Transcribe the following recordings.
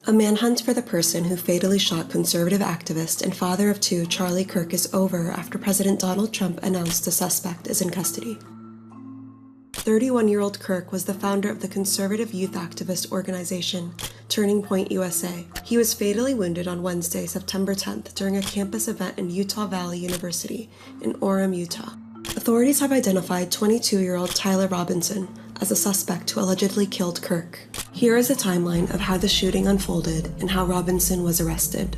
A manhunt for the person who fatally shot conservative activist and father of two Charlie Kirk is over after President Donald Trump announced the suspect is in custody. 31-year-old Kirk was the founder of the conservative youth activist organization Turning Point USA. He was fatally wounded on Wednesday, September 10th during a campus event in Utah Valley University in Orem, Utah. Authorities have identified 22-year-old Tyler Robinson as a suspect who allegedly killed Kirk. Here is a timeline of how the shooting unfolded and how Robinson was arrested.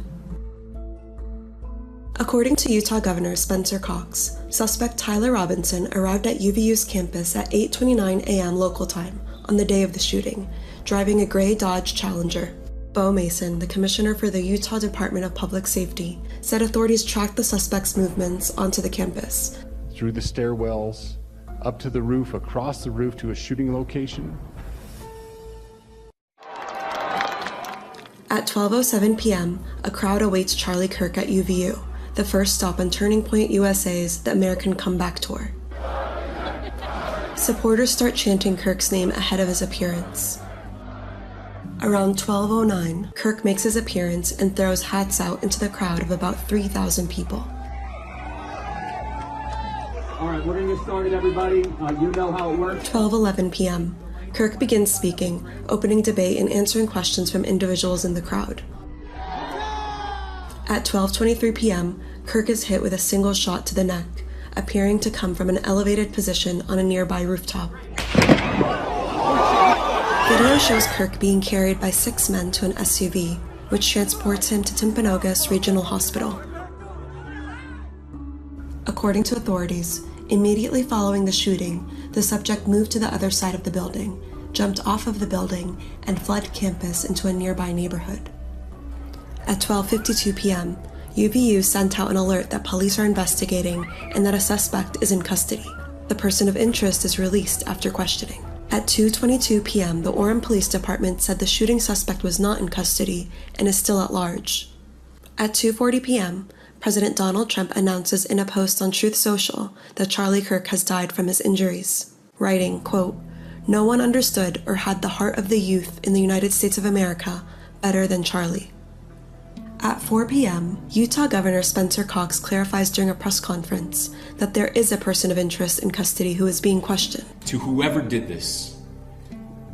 According to Utah Governor Spencer Cox, suspect Tyler Robinson arrived at UVU's campus at 8:29 a.m. local time on the day of the shooting, driving a gray Dodge Challenger. Bo Mason, the commissioner for the Utah Department of Public Safety, said authorities tracked the suspect's movements onto the campus. Through the stairwells, up to the roof, across the roof to a shooting location. At 12:07 p.m., a crowd awaits Charlie Kirk at UVU, the first stop on Turning Point USA's The American Comeback Tour. Supporters start chanting Kirk's name ahead of his appearance. Around 12:09, Kirk makes his appearance and throws hats out into the crowd of about 3,000 people. All right, we're going to get started, everybody. You know how it works. 12:11 p.m., Kirk begins speaking, opening debate and answering questions from individuals in the crowd. At 12:23 p.m., Kirk is hit with a single shot to the neck, appearing to come from an elevated position on a nearby rooftop. Video shows Kirk being carried by 6 men to an SUV, which transports him to Timpanogos Regional Hospital. According to authorities, immediately following the shooting, the subject moved to the other side of the building, jumped off of the building, and fled campus into a nearby neighborhood. At 12:52 p.m., UVU sent out an alert that police are investigating and that a suspect is in custody. The person of interest is released after questioning. At 2:22 p.m., the Orem Police Department said the shooting suspect was not in custody and is still at large. At 2:40 p.m., President Donald Trump announces in a post on Truth Social that Charlie Kirk has died from his injuries, writing, quote, "No one understood or had the heart of the youth in the United States of America better than Charlie." At 4 p.m., Utah Governor Spencer Cox clarifies during a press conference that there is a person of interest in custody who is being questioned. To whoever did this,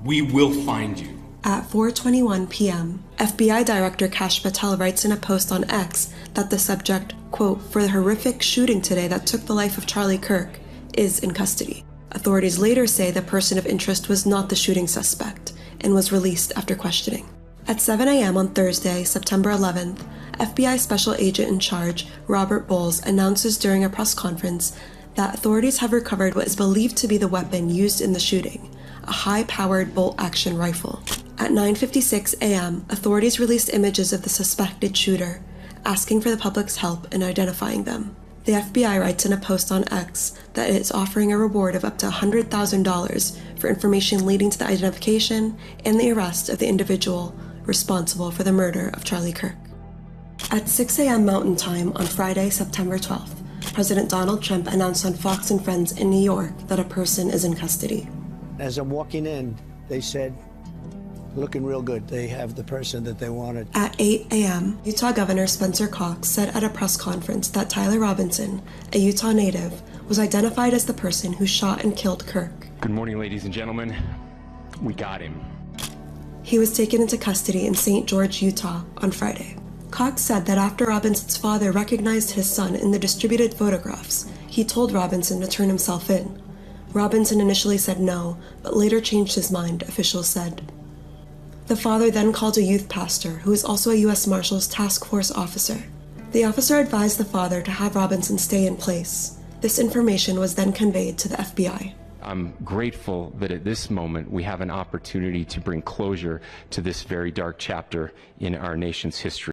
we will find you. At 4:21 p.m., FBI Director Kash Patel writes in a post on X that the subject, quote, "for the horrific shooting today that took the life of Charlie Kirk, is in custody." Authorities later say the person of interest was not the shooting suspect and was released after questioning. At 7 a.m. on Thursday, September 11th, FBI Special Agent in Charge Robert Bowles announces during a press conference that authorities have recovered what is believed to be the weapon used in the shooting, a high-powered bolt-action rifle. At 9:56 a.m., authorities released images of the suspected shooter, asking for the public's help in identifying them. The FBI writes in a post on X that it is offering a reward of up to $100,000 for information leading to the identification and the arrest of the individual responsible for the murder of Charlie Kirk. At 6 a.m. Mountain Time on Friday, September 12th, President Donald Trump announced on Fox and Friends in New York that a person is in custody. As I'm walking in, they said, looking real good. They have the person that they wanted. At 8 a.m., Utah Governor Spencer Cox said at a press conference that Tyler Robinson, a Utah native, was identified as the person who shot and killed Kirk. Good morning, ladies and gentlemen. We got him. He was taken into custody in St. George, Utah, on Friday. Cox said that after Robinson's father recognized his son in the distributed photographs, he told Robinson to turn himself in. Robinson initially said no, but later changed his mind, officials said. The father then called a youth pastor, who is also a U.S. Marshals Task Force officer. The officer advised the father to have Robinson stay in place. This information was then conveyed to the FBI. I'm grateful that at this moment we have an opportunity to bring closure to this very dark chapter in our nation's history.